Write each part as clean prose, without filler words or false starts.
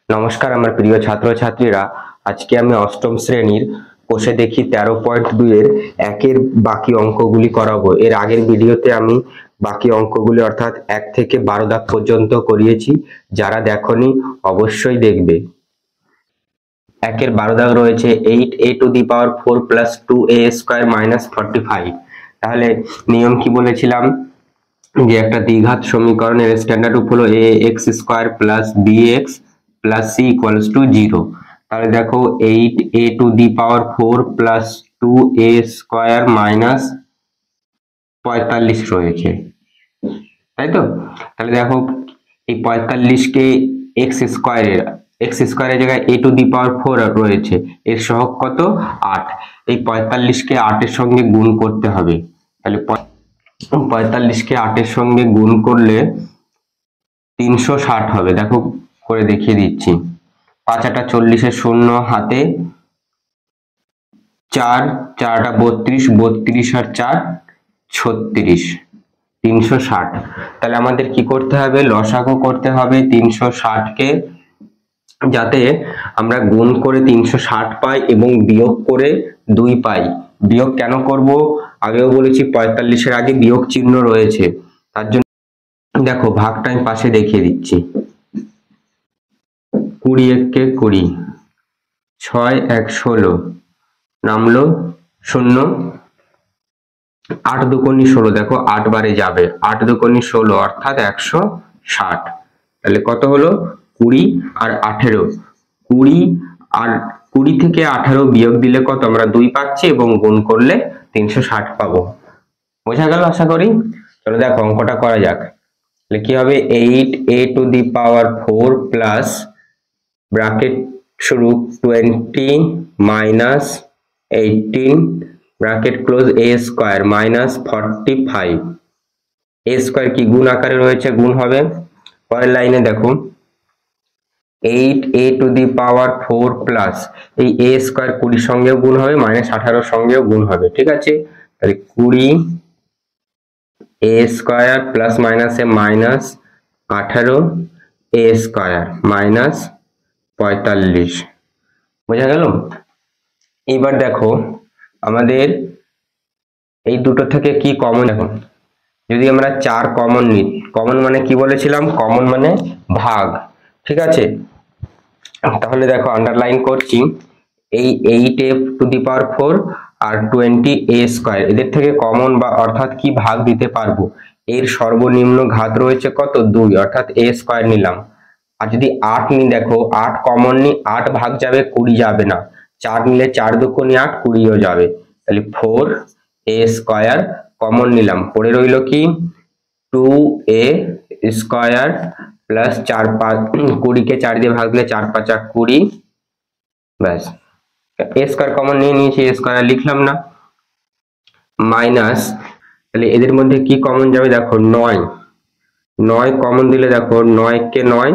নমস্কার আমার প্রিয় ছাত্রছাত্রীরা, আজকে আমি অষ্টম শ্রেণীর কোষে দেখি 13.2 এর একের বাকি অঙ্কগুলি করাবো। এর আগের ভিডিওতে আমি বাকি অঙ্কগুলি অর্থাৎ 1 থেকে 12 দাগ পর্যন্ত করিয়েছি। যারা দেখোনি অবশ্যই দেখবে। একের 12 দাগ রয়েছে 8a to the power 4 plus 2a square minus 45। তাহলে নিয়ম কি বলেছিলাম যে একটা দ্বিঘাত সমীকরণের স্ট্যান্ডার্ড রূপ হলো ax square plus bx plus c equals to 0। তাহলে দেখো 8a to the power 4 plus 2a square minus 45 রয়েছে, তাই তো? তাহলে দেখো এই 45 কে x স্কয়ারের জায়গায় a টু দি পাওয়ার 4 রয়েছে, এর সহগ কত? 8। এই 45 কে 8 এর সঙ্গে গুণ করতে হবে। তাহলে 45 কে 8 এর সঙ্গে গুণ করলে 360 হবে। দেখো করে দেখিয়ে দিচ্ছি। 5 8 40 এর শূন্য হাতে 4 4 32 32 আর 4 36 360। তাহলে আমাদের কি করতে হবে? লসাগু করতে হবে 360 কে, যাতে আমরা গুণ করে 360 পাই এবং বিয়োগ করে 2 পাই। বিয়োগ কেন করব আগেও বলেছি, 45 এর আগে বিয়োগ চিহ্ন রয়েছে, তার জন্য দেখো ভাগটা আমি পাশে দেখিয়ে দিচ্ছি। 20 কে 20, 6 1 16 নামলো 0, 8 দুগুণী 16, দেখো 8 বারে যাবে, 8 দুগুণী 16 অর্থাৎ 160। তাহলে কত হলো? 20 আর 18। 20 আর 20 থেকে 18 বিয়োগ দিলে কত? আমরা 2 পাচ্ছি এবং গুণ করলে 360 পাবো। বোঝা গেল আশা করি। চলো দেখো অঙ্কটা করা যাক। তাহলে কি হবে? 8a to the power 4 plus bracket শুরু 20 minus 18 bracket close a square minus 45। a square কি গুণ আকারে রয়েছে, গুণ হবে। পরের লাইনে দেখো 8a to the power 4 plus এই a স্কয়ার 20 সঙ্গেও গুণ হবে, মাইনাস 18 সঙ্গেও গুণ হবে, ঠিক আছে? তাহলে 20 a স্কয়ার প্লাস মাইনাসে মাইনাস 18 a স্কয়ার মাইনাস 45। বোঝা গেল? এবার দেখো আমাদের এই দুটো থেকে কি কমন। দেখো যদি আমরা 4 কমন নিই, কমন মানে কি বলেছিলাম? কমন মানে ভাগ, ঠিক আছে? তাহলে দেখো আন্ডারলাইন করছি, এই 8a to the power 4 R 20a square, এদের থেকে কমন বা অর্থাৎ কি ভাগ দিতে পারবো? এর সর্বনিম্ন ঘাত রয়েছে কত? 2, অর্থাৎ a স্কয়ার নিলাম। আর যদি 8 নি, দেখো 8 কমন নি, 8 ভাগ যাবে, 20 যাবে না। 4 নিলে 4 দুগুণে 8, 20ও যাবে। তাহলে 4a স্কয়ার কমন নিলাম, পড়ে রইল কি 2a স্কয়ার প্লাস 4 5 20 কে 4 দিয়ে ভাগ দিলে 4 5 20, ব্যাস। a স্কয়ার কমন নিয়ে নিয়েছি, a স্কয়ার লিখলাম না, মাইনাস তাহলে এদের মধ্যে কি কমন যাবে? দেখো 9 9 কমন দিলে দেখো 9 কে 9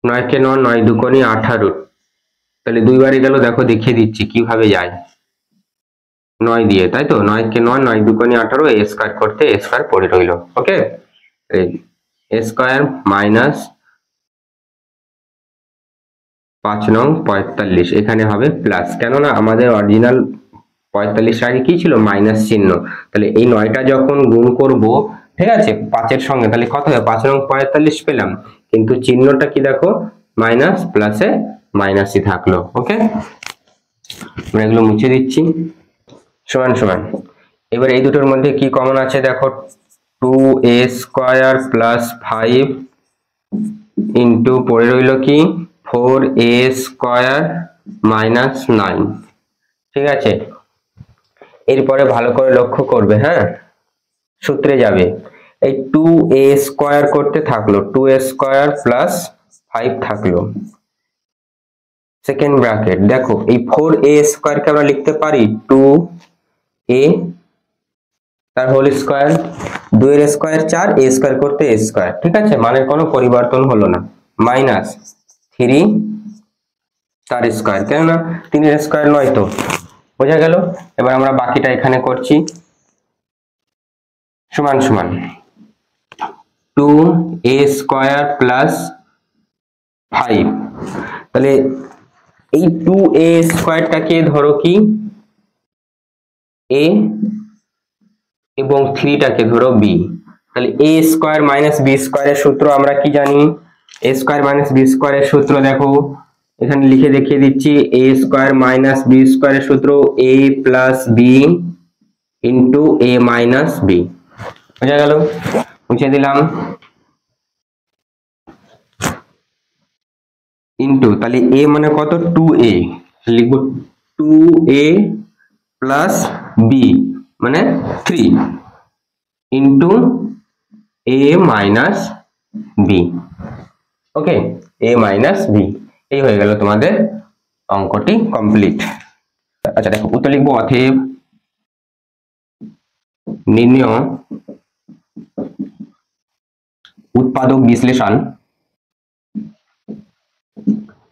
9 কে 9 9 দুগুণে 18, তাহলে 2 বারে গেল। দেখো দেখিয়ে দিচ্ছি কিভাবে যায়, 9 দিয়ে, তাই তো? 9 কে 9 9 দুগুণে 18, a স্কয়ার করতে a স্কয়ার পড়ে রইল। ওকে, a স্কয়ার মাইনাস 5 নং 45, এখানে হবে প্লাস, কেননা আমাদের অরিজিনাল 45 আগে কি ছিল? মাইনাস চিহ্ন। তাহলে এই 9টা যখন গুণ করব, ঠিক আছে, 5 এর সঙ্গে, তাহলে কত হবে? 5 নং 45 পেলাম, কিন্তু চিহ্নটা কি দেখো? মাইনাস, প্লাসে মাইনাসই থাকলো। ওকে, আমরা এগুলো মুছে দিচ্ছি। সমান সমান, এবার এই দুটোর মধ্যে কি কমন আছে? দেখো 2a স্কয়ার প্লাস 5 ইন্টু পড়ে রইল কি 4a স্কয়ার মাইনাস 9, ঠিক আছে? এরপরে ভালো করে লক্ষ্য করবে, হ্যাঁ, সূত্রে যাবে। এই 2a স্কয়ার করতে থাকলো, 2a স্কয়ার প্লাস 5 থাকলো, সেকেন্ড ব্র্যাকেট। দেখো এই 4a স্কয়ার কে আমরা লিখতে পারি 2a তার হোল স্কয়ার, 2 এর স্কয়ার 4, a স্কয়ার করতে a স্কয়ার, ঠিক আছে? মানের কোনো পরিবর্তন হলো না, মাইনাস 3 তার স্কয়ার, কেন না 3 এর স্কয়ার নয় তো। বোঝা গেল? এবার আমরা বাকিটা এখানে করছি। সমান সমান 2a স্কয়ার প্লাস 5। তাহলে এই 2a স্কয়ারটাকে ধরো কি a এবং 3টাকে ধরো b। তাহলে a স্কয়ার মাইনাস b স্কয়ারের সূত্র আমরা কি জানি? a স্কয়ার মাইনাস b স্কয়ারের সূত্র দেখো এখানে লিখে দেখিয়ে দিচ্ছি। a স্কয়ার মাইনাস b স্কয়ারের সূত্র a plus b into a minus b। বুঝা গেল? মুছে দিলাম। ইন্টু তাহলে a মানে কত? 2a, লিখব 2a প্লাস b মানে 3 into a minus b। Okay, a minus b। এই হয়ে গেল তোমাদের অঙ্কটি কমপ্লিট। আচ্ছা দেখো উত্তর লিখবো, অতএব নির্ণয় উৎপাদক বিশ্লেষণ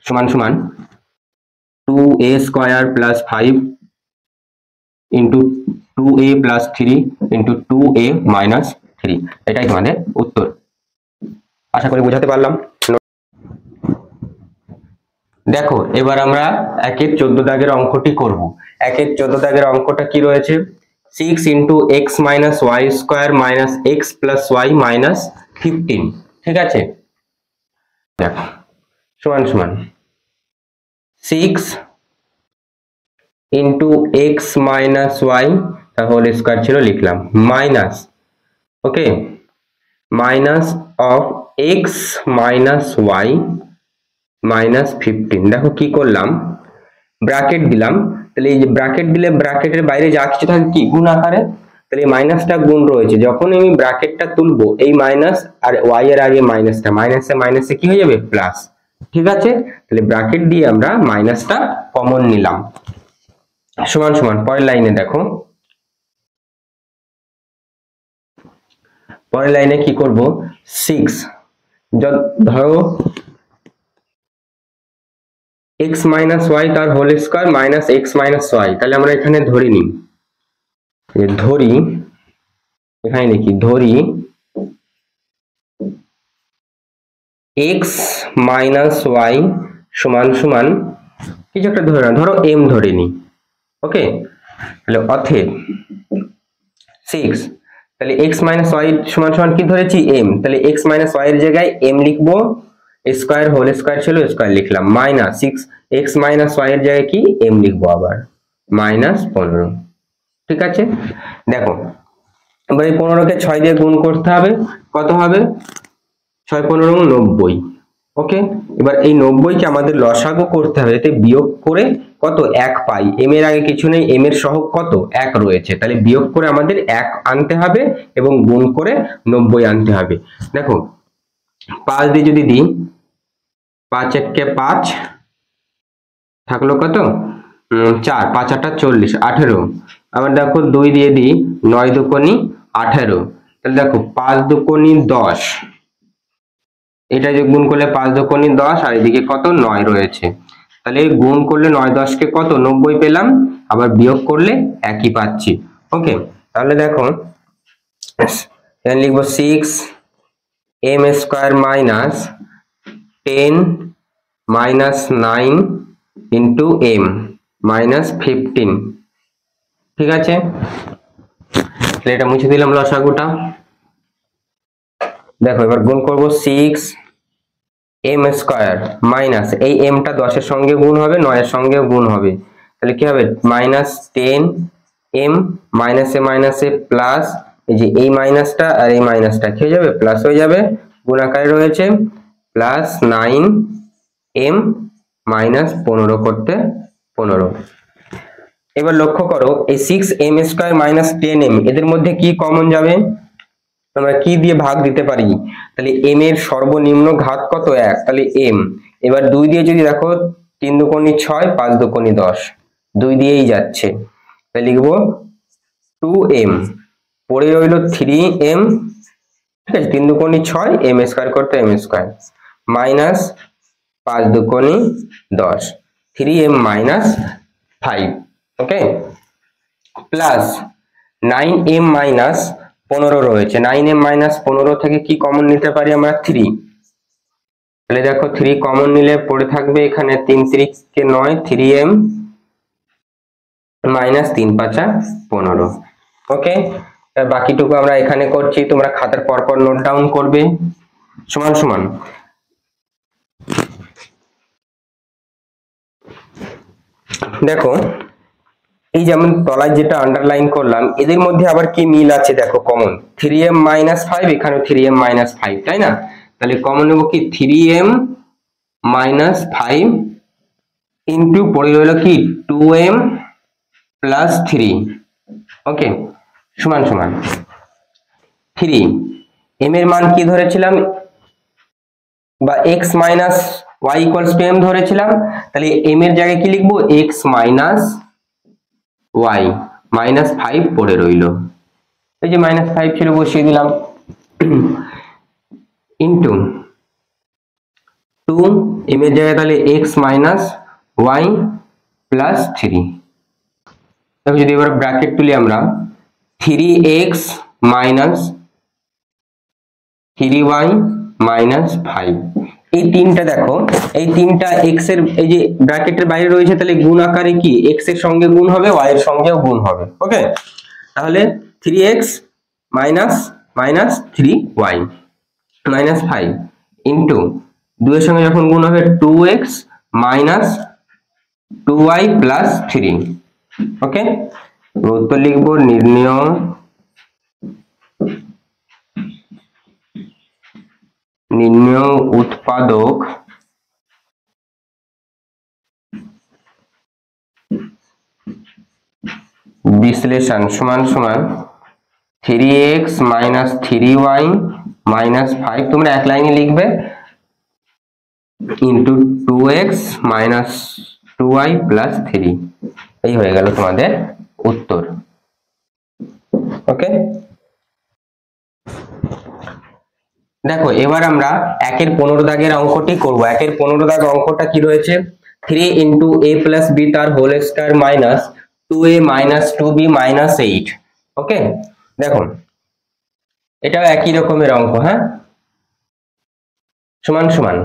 সমান সমান 2a square plus 5 into 2a plus 3 into 2a minus 3। এটাই তোমাদের উত্তর। আশা করি বোঝাতে পারলাম। দেখো এবার আমরা 1-এর 14 দাগের অঙ্কটি করব। 1-এর 14 দাগের অঙ্কটা কি রয়েছে? 6 into x minus y square minus x plus y minus 15। ঠিক আছে, দেখো সমান সমান 6 ইন্টু এক্স মাইনাস ওয়াই তাহলে স্কোয়ার ছিল লিখলাম minus, okay, minus of x minus y minus 15। দেখো কি করলাম, ব্র্যাকেট দিলাম। তাহলে এই যে ব্র্যাকেট দিলে ব্র্যাকেটের বাইরে যা কিছু থাকে কি গুণ আকারে, তাহলে এই মাইনাসটা গুণ রয়েছে, যখন আমি ব্র্যাকেটটা তুলবো এই মাইনাস আর ওয়াই এর আগে মাইনাসটা, মাইনাসে মাইনাসে কি হয়ে যাবে প্লাস। ঠিক আছে, তাহলে ব্র্যাকেট দিয়ে আমরা মাইনাসটা কমন নিলাম। সমান সমান পরের লাইনে দেখো, পরের লাইনে কি করব, 6 ধরো x মাইনাস ওয়াই তার whole square minus x minus y. তাহলে আমরা এখানে ধরি নি, ধরি এখানে লিখি ধরি x মাইনাস ওয়াই সমান সমান কিছু একটা ধরে না, ধরো m ধরে নি। ওকে, তাহলে অতএব 6, তাহলে x মাইনাস ওয়াই সমান সমান কি ধরেছি m, তাহলে x মাইনাস ওয়াই এর জায়গায় m লিখবো, স্কয়ার হোল স্কয়ার ছিল স্কয়ার লিখলাম, মাইনাস 6 x মাইনাস ওয়াই এর জায়গায় কি m লিখবো আবার মাইনাস 15। ঠিক আছে, দেখো এবার এই 15কে 6 দিয়ে গুণ করতে হবে, কত হবে 6 15 90। ওকে, এবার এই 90কে আমাদের লসাগু করতে হবে, এতে বিয়োগ করে কত 1 পাই, m এর আগে কিছু নেই, m এর সহগ কত 1 রয়েছে, তাহলে বিয়োগ করে আমাদের 1 আনতে হবে এবং গুণ করে 90 আনতে হবে। দেখো 5 দিয়ে যদি দিই, 5 1 5 থাকলো কত 4, 5 8 40 18। আবার দেখো 2 দিয়ে দিই, 9 দুকোনি 18। তাহলে দেখো 5 দুকোনি 10, এটা যে গুণ করলে 5 দুকোনি 10 আর এদিকে কত 9 রয়েছে, তাহলে গুণ করলে 9 10 কে কত 90 পেলাম, আবার বিয়োগ করলে একই পাচ্ছি। ওকে, তাহলে দেখো এখানে লিখবো 6 m square minus 10 minus 9 into m minus 15। ঠিক আছে, তাহলে এটা মুছে দিলাম লসাগুটা। দেখো এবার গুণ করব 6 m স্কয়ার মাইনাস এই m টা 10 এর সঙ্গে গুণ হবে, 9 এর সঙ্গে গুণ হবে, তাহলে কি হবে মাইনাস 10 m মাইনাসে মাইনাসে প্লাস, এই যে এই মাইনাসটা আর এই মাইনাসটা কি হয়ে যাবে প্লাস হয়ে যাবে, গুণ আকারে রয়েছে, প্লাস 9 m মাইনাস 15 করতে 15। এবার লক্ষ্য করো এই 6 m স্কয়ার মাইনাস 10 m এদের মধ্যে কি কমন যাবে, আমরা কি দিয়ে ভাগ দিতে পারি, তাহলে m এর সর্বনিম্ন ঘাত কত 1, তাহলে m। এবার 2 দিয়ে যদি দেখো 3 দুকোনি 6 5 দুকোনি 10, 2 দিয়েই যাচ্ছে, তাহলে লিখবো 2m, পরে রইল 3m। ঠিক আছে, 3 দুকোনি 6 m স্কয়ার করতে m square minus 5 দুকোনি 10, 3m minus 5। ওকে, প্লাস 9m মাইনাস 15 রয়েছে, 9m মাইনাস 15 থেকে কি কমন নিতে পারি আমরা 3, তাহলে দেখো 3 কমন নিলে পড়ে থাকবে এখানে 3 3 কে 9, 3m মাইনাস 3 5 15। ওকে, বাকিটুকু আমরা এখানে করছি, তোমরা খাতার পরপর নোট ডাউন করবে। সমান সমান দেখো এই যেমন তলায় যেটা আন্ডারলাইন করলাম, এদের মধ্যে আবার কি মিল আছে দেখো, কমন 3m মাইনাস 5, এখানেও 3m মাইনাস 5, তাই না? তাহলে কমন নেব কি 3m মাইনাস 5 ইন্টু পড়ে রইল কি 2m প্লাস 3। ওকে, সমান সমান 3 m এর মান কি ধরেছিলাম, বা x minus y equals to m ধরেছিলাম, তাহলে m এর জায়গায় কি লিখবো, x মাইনাস y মাইনাস 5 পড়ে রইল, এই যে মাইনাস 5 ছিল বসিয়ে দিলাম, ইন্টু 2 m এর জায়গায় তাহলে x মাইনাস y প্লাস 3। তাহলে যদি এবার ব্র্যাকেট তুলি আমরা, 3x মাইনাস 3y মাইনাস 5, এই তিনটা দেখো, এই তিনটা x এর এই যে ব্র্যাকেটের বাইরে রয়েছে, তাহলে গুণ আকারে কি x এর সঙ্গে গুণ হবে, y এর সঙ্গেও গুণ হবে। ওকে, তাহলে 3x minus minus 3y minus 5 into 2 এর সঙ্গে যখন গুণ হবে 2x মাইনাস 2y প্লাস 3। ওকে, উত্তর লিখবো নির্ণয় উৎপাদক বিশ্লেষণ সমান সমান 3x মাইনাস 3y মাইনাস 5, তোমরা এক লাইনে লিখবে, into 2x minus 2y plus 3। এই হয়ে গেল তোমাদের উত্তর। ওকে, দেখো এবার আমরা 1-এর 15 দাগের অঙ্কটি করব। 1-এর 15 দাগ অঙ্কটা কি রয়েছে, 3 ইন্টু a প্লাস b তার whole square minus 2a minus 2b minus 8। Okay, দেখো এটাও একই রকমের অঙ্ক, হ্যাঁ, সমান সমান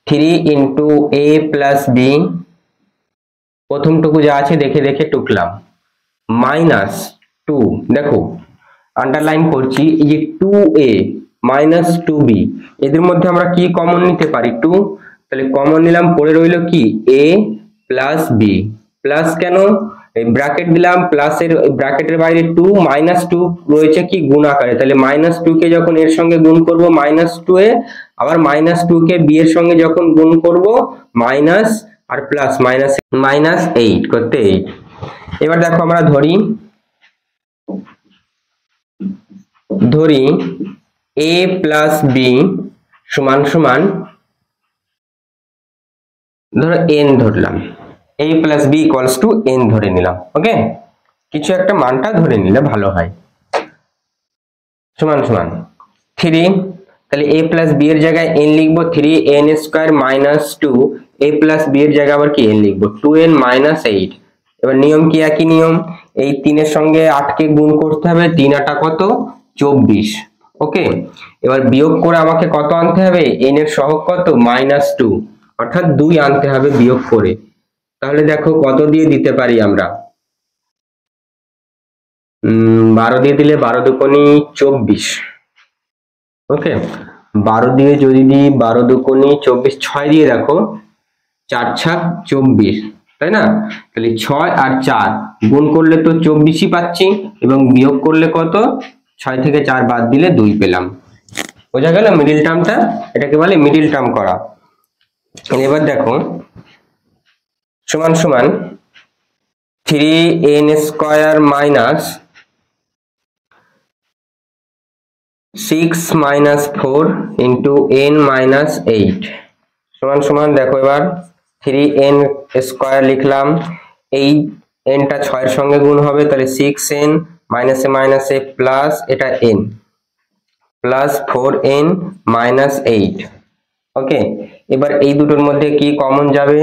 3 ইন্টু a প্লাস b, প্রথমটুকু যা আছে দেখে দেখে টুকলাম, মাইনাস 2, দেখো আন্ডারলাইন করছি, এই যে 2a মাইনাস 2b, এদের মধ্যে আমরা কি কমন নিতে পারি, 2, তাহলে কমন নিলাম, পড়ে রইল কি a প্লাস b, প্লাস কেন এই ব্র্যাকেট দিলাম, প্লাসের ব্র্যাকেটের বাইরে 2 মাইনাস 2 রয়েছে কি গুণ আকারে, তাহলে মাইনাস 2 কে যখন এর সঙ্গে গুণ করব মাইনাস 2a, আবার মাইনাস 2 কে b এর সঙ্গে যখন গুণ করব মাইনাস আর প্লাস মাইনাস মাইনাস 8 করতে 8। এবার দেখো আমরা ধরি a প্লাস b সমান সমান ধরো n ধরলাম, a plus b equals to n ধরে নিলাম। ওকে, কিছু একটা মানটা ধরে নিলে ভালো হয়, সমান সমান 3, তাহলে a প্লাস b এর জায়গায় n লিখবো 3n square minus 2, a plus b এর জায়গায় আবার কি n লিখবো 2n মাইনাস 8। এবার নিয়ম কি, একই নিয়ম, এই 3 এর সঙ্গে 8 কে গুণ করতে হবে, 3 8 কত 24। ওকে, এবার বিয়োগ করে আমাকে কত আনতে হবে, n এর সহগ কত -2, অর্থাৎ 2 আনতে হবে বিয়োগ করে। তাহলে দেখো কত দিয়ে দিতে পারি আমরা, 12 দিয়ে দিলে 12 দুকোনি 24। ওকে, 12 দিয়ে যদি দিই 12 দুকোনি 24, 6 দিয়ে দেখো 4 6 24, তাই না? তাহলে 6 আর 4 গুণ করলে তো 24ই পাচ্ছি, এবং বিয়োগ করলে কত, 6 থেকে 4 বাদ দিলে 2 পেলাম। বোঝা গেল মিডিল টার্মটা, এটাকে বলে মিডিল টার্ম করা। এবার দেখো সমান সমান 3n square minus 6 minus 4 into n minus 8 সমান সমান, দেখো এবার 3n স্কয়ার লিখলাম, এই n টা 6 এর সঙ্গে গুণ হবে, তাহলে 6n মাইনাসে মাইনাসে প্লাস, এটা n প্লাস 4n মাইনাস 8। ওকে, এবার এই দুটোর মধ্যে কি কমন যাবে,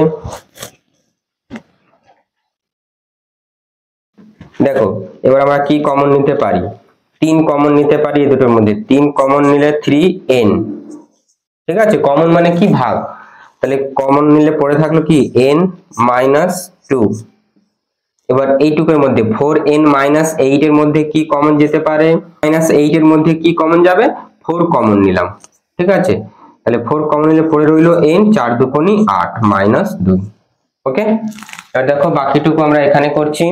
দেখো এবার আমরা কি কমন নিতে পারি, 3 কমন নিতে পারি, এই দুটোর মধ্যে 3 কমন নিলে 3n ঠিক আছে, কমন মানে কি ভাগ, তাহলে কমন নিলে পড়ে থাকলো কি n মাইনাস টু। এবার এইটুকের মধ্যে 4n মাইনাস 8 এর মধ্যে কি কমন যেতে পারে, মাইনাস 8 এর মধ্যে কি কমন যাবে, 4 কমন নিলাম। ঠিক আছে, তাহলে 4 কমন নিলে পড়ে রইলো n, 4 দুগুণে 8 মাইনাস 2। ওকে, এবার দেখো বাকিটুকু আমরা এখানে করছি।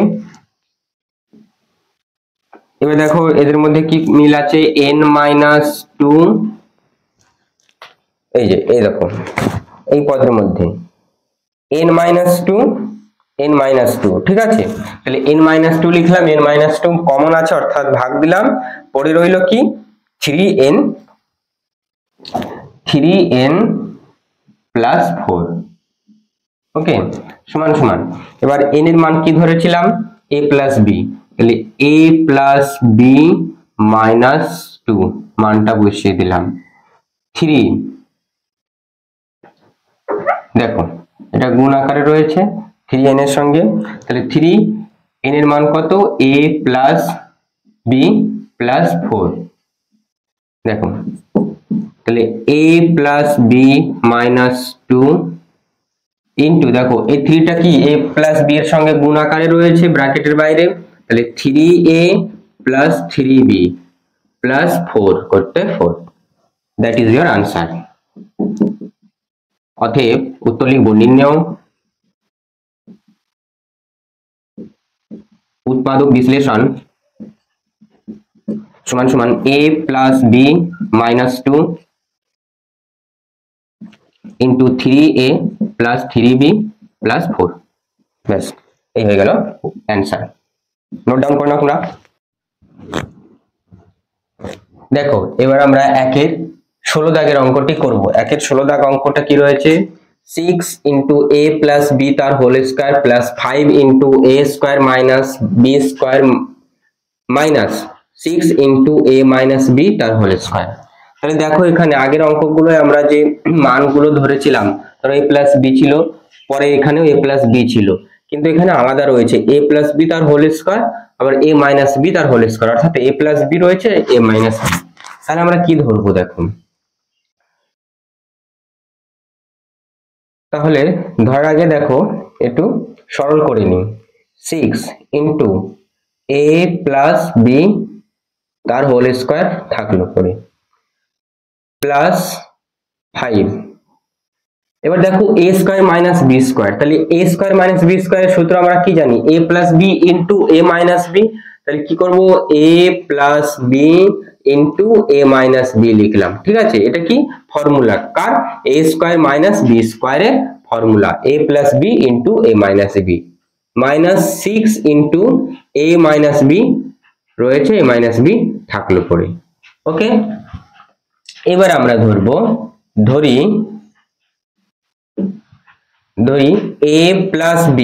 এবার দেখো এদের মধ্যে কি মিল আছে, n মাইনাস 2, এই যে এই দেখো এই পদের মধ্যে n মাইনাস 2, n মাইনাস 2, ঠিক আছে, তাহলে n মাইনাস 2 লিখলাম, n মাইনাস 2 কমন আছে অর্থাৎ ভাগ দিলাম, পড়ে রইল কি 3n, 3n প্লাস 4। ওকে, সমান সমান, এবার n এর মান কি ধরেছিলাম, a প্লাস b, তাহলে a প্লাস b মাইনাস 2 মানটা বসিয়ে দিলাম। 3 দেখো এটা গুণ আকারে রয়েছে 3n এর সঙ্গে, তাহলে 3n এর মান কত, a প্লাস b প্লাস 4। দেখো তাহলে a plus b minus 2 into, দেখো এই 3 টা কি a প্লাস b এর সঙ্গে গুণ আকারে রয়েছে ব্র্যাকেটের বাইরে, তাহলে 3a প্লাস 3b প্লাস 4 করতে 4। That is your answer. অতএব উত্তর লিখব, নির্ণয় উৎপাদক বিশ্লেষণ সমান সমান a plus b minus 2 into 3a plus 3b plus 4। ব্যাস, এই হয়ে গেল অ্যান্সার। নোট ডাউন করে নাও তোমরা। দেখো এবার আমরা একের 16 দাগের অঙ্কটি করব। একের 16 দাগ অঙ্কটা কি রয়েছে, 6 ইন্টু a প্লাস b তার whole square plus 5 into a square minus b square minus 6 into a minus b তার হোল স্কোয়ার। তাহলে দেখো এখানে আগের অঙ্কগুলো আমরা যে মানগুলো ধরেছিলাম, ধরো a প্লাস b ছিল, পরে এখানেও a প্লাস b ছিল, কিন্তু এখানে আলাদা রয়েছে a প্লাস b তার হোল স্কোয়ার, আবার a মাইনাস b তার হোল স্কোয়ার, অর্থাৎ a প্লাস b রয়েছে, a মাইনাস b। তাহলে আমরা কি ধরবো দেখো, তাহলে ধরার আগে দেখো একটু সরল করে নিই। 6 ইন্টু a প্লাস b তার হোল স্কোয়ার থাকলো পরে প্লাস 5। এবার দেখো a square minus b square, তাহলে a স্কোয়ার মাইনাস b স্কোয়ারের সূত্র আমরা কি জানি, a plus b into a minus b। তাহলে কি করব, a plus b into a minus b লিখলাম। ঠিক আছে, এটা কি formula car, a square minus b স্কোয়ারের formula, a plus b into a minus b minus 6 into a minus b রয়েছে, a মাইনাস b থাকলো পরে। ওকে, এবার আমরা ধরি a প্লাস b,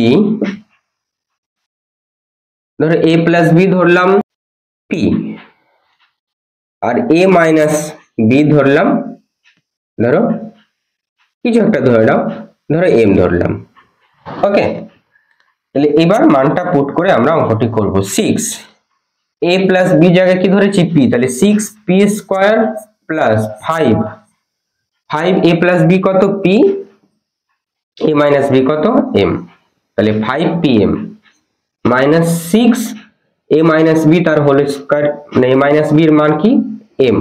ধরো a প্লাস b ধরলাম p, আর a মাইনাস b ধরলাম, ধরো কিছু একটা ধরে নাও, ধরো m ধরলাম। ওকে, তাহলে এবার মানটা পুট করে আমরা অঙ্কটি করব। 6 a প্লাস b জায়গায় কি ধরেছি p, তাহলে 6 p square plus 5 a plus b কত p, a মাইনাস b কত m, তাহলে 5pm minus 6 a minus b তার হোল স্কয়ার, মানে a মাইনাস b এর মান কি m,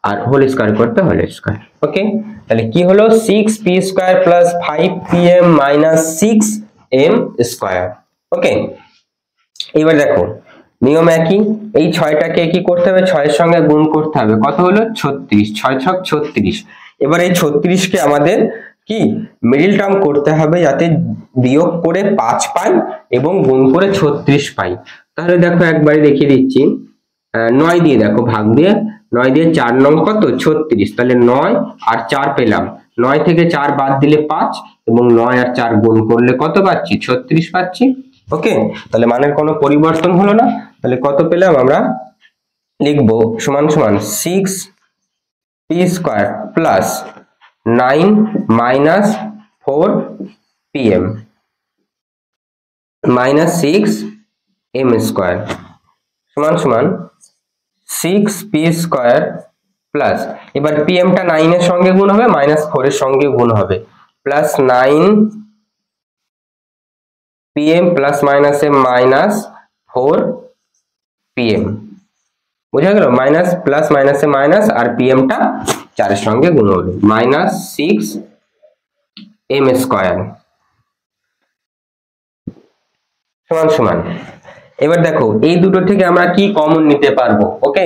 আর হোল স্কয়ার করতে হোল স্কয়ার। ওকে, তাহলে কি হলো 6p square plus 5pm minus 6m square. Okay, এবার দেখো নিয়ম একই, এই 6টাকে কি করতে হবে, 6 এর সঙ্গে গুণ করতে হবে, কত হলো 36, 6 ছক 36। এবার এই 36 কে আমাদের কি মিডল টার্ম করতে হবে, যাতে বিয়োগ করে 5 পাই এবং গুণ করে 36 পাই। তাহলে দেখো একবারে দেখিয়ে দিচ্ছি, 9 দিয়ে দেখো ভাগ দিয়ে, 9 দিয়ে 4 নং কত 36, তাহলে 9 আর 4 পেলাম, 9 থেকে 4 বাদ দিলে 5 এবং 9 আর 4 গুণ করলে কত পাচ্ছি 36 পাচ্ছি। ওকে, তাহলে মানের কোনো পরিবর্তন হলো না, তাহলে কত পেলাম আমরা লিখবো সমান সমান 6p square plus 9 minus 4pm minus 6m square সমান সমান 6p স্কয়ার প্লাস এবার pm টা 9 এর সঙ্গে গুণ হবে -4 এর সঙ্গে গুণ হবে প্লাস 9 pm প্লাস মাইনাসে -4 pm বুঝা গেল মাইনাস প্লাস মাইনাসে মাইনাস আর pm টা 4 এর সঙ্গে গুণ হলো -6 m স্কয়ার সমান সমান। এবার দেখো এই দুটো থেকে আমরা কি কমন নিতে পারবো। ওকে,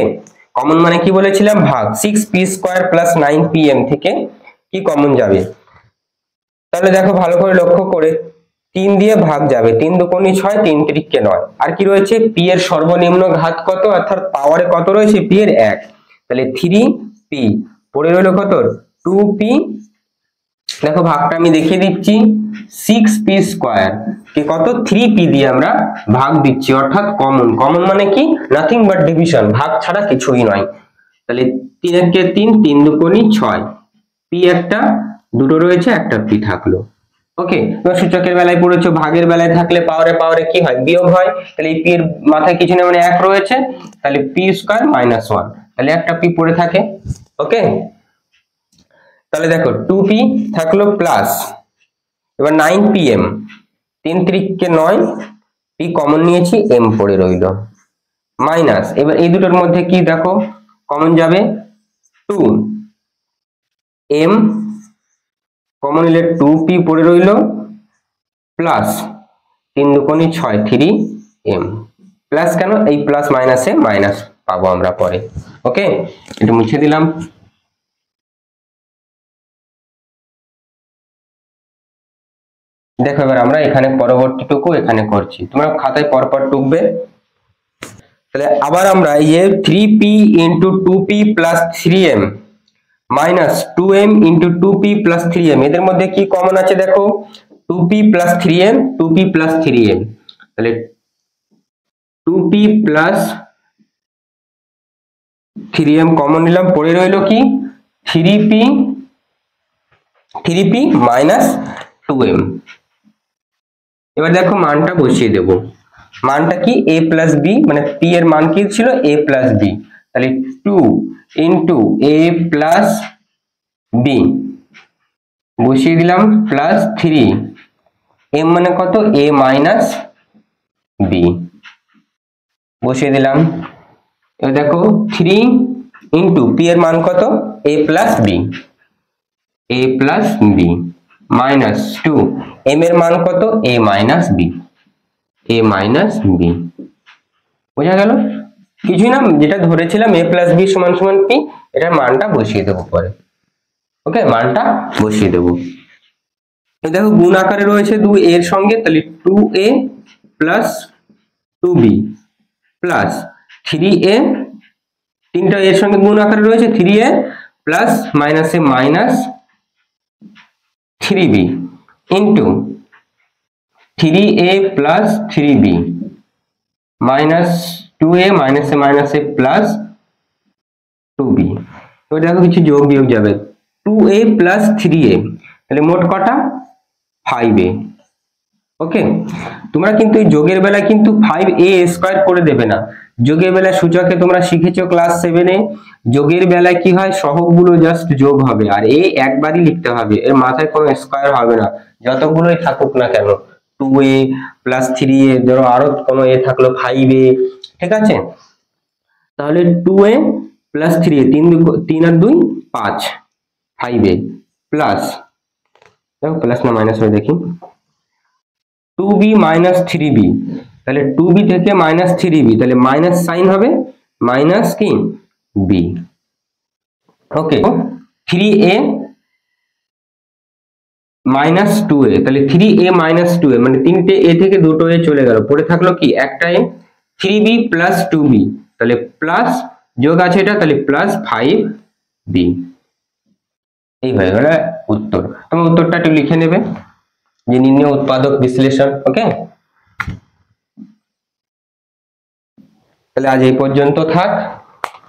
কমন মানে কি বলেছিলাম ভাগ 6p স্কয়ার প্লাস 9pm থেকে কি কমন যাবে। তাহলে দেখো ভালো করে লক্ষ্য করে 3 দিয়ে ভাগ যাবে 3 দুগুণে 6 3 তিরিকে 9 আর কি রয়েছে p এর সর্বনিম্ন ঘাত কত অর্থাৎ পাওয়ারে কত রয়েছে p এর 1 তাহলে 3p পড়ে রইল কত 2p। দেখো ভাগটা আমি দেখিয়ে দিচ্ছি 6p স্কয়ার কে কত 3p দিয়ে আমরা ভাগ দিচ্ছি অর্থাৎ কমন। কমন মানে কি নাথিং বাট ডিভিশন, ভাগ ছাড়া কিছুই নয়। তাহলে 3 একে 3 3 দুগুণে 6 p একটা দুটো রয়েছে একটা p থাকলো। ওকে, এবার সূচকের বেলায় পড়েছো ভাগের বেলায় থাকলে পাওয়ারে পাওয়ারে কি হয় বিয়োগ হয়। তাহলে এই p এর মাথায় কিছু না মানে 1 রয়েছে তাহলে p স্কয়ার -1 তাহলে একটা p পড়ে থাকে। ওকে, তাহলে দেখো 2p থাকলো প্লাস এবার 9pm 3 তিরিকে 9 p কমন নিয়েছি m পড়ে রইল মাইনাস এবার এই দুটোর মধ্যে কি দেখো কমন যাবে 2m কমন নিলে 2p পড়ে রইল প্লাস 3 দুগুণে 6 3m প্লাস কেন এই প্লাস মাইনাসে মাইনাস পাবো আমরা পরে। ওকে, এটা মুছে দিলাম। দেখো এবার আমরা এখানে পরবর্তীটুকু এখানে করছি, তোমরা খাতায় পরপর টুকবে। তাহলে আবার আমরা এই যে 3p into 2p plus 3m minus 2m into 2p plus 3m এদের মধ্যে কি কমন আছে দেখো 2p plus 3m 2p plus 3m তাহলে 2p plus 3m কমন নিলাম পড়ে রইল কি 3p minus 2m। এবার দেখো মানটা বসিয়ে দেব, মানটা কি a plus b মানে p এর মান কি ছিল a plus b তাহলে 2 into a plus b বসিয়ে দিলাম প্লাস 3 m মানে কত a minus b বসিয়ে দিলাম। এবার দেখো 3 into p এর মান কত a plus b minus 2 m এর মান কত a minus b বোঝা গেল কিছুই না যেটা ধরেছিলাম a plus b সমান সমান p এটার মানটা বসিয়ে দেবো পরে। ওকে, মানটা বসিয়ে দেবো। দেখো গুণ আকারে রয়েছে 2 এর সঙ্গে তাহলে 2a plus 2b plus 3a তিনটা এর সঙ্গে গুণ আকারে রয়েছে 3a plus minus a minus 3b into 3a plus 3b minus 2a minus a plus 2b। তো দেখো কিছু যোগ বিয়োগ যাবে 2a plus 3a তাহলে মোট কটা 5a। ওকে, তোমরা কিন্তু এই যোগের বেলায় কিন্তু 5a স্কয়ার করে দেবে না। যোগের বেলায় সূচকে তোমরা শিখেছো ক্লাস 7 এ যোগের বেলায় কি হয় সহগগুলো জাস্ট যোগ হবে আর a একবারই লিখতে হবে, এর মাথায় কোনো স্কয়ার হবে না যতগুলোই থাকুক না কেন 2a plus 3a ধরো আরো কোনো a থাকলো 5a ঠিক আছে। তাহলে 2a plus 3a 3 আর 2 5 5a প্লাস দেখো প্লাস না মাইনাস হয়ে দেখি 2b minus 3b তাহলে 2b থেকে minus 3b তাহলে মাইনাস সাইন হবে মাইনাস কি b। ওকে, 3a minus 2a তাহলে 3a minus 2a মানে তিনটে a থেকে দুটো a চলে গেল পড়ে থাকলো কি একটা a 3b plus 2b তাহলে প্লাস যোগ আছে এটা তাহলে প্লাস 5b। এই হয়ে গেল উত্তর। তোমরা উত্তরটা একটু লিখে নেবে যে নির্ণয় উৎপাদক বিশ্লেষণ। ওকে, তাহলে আজ এই পর্যন্ত থাক।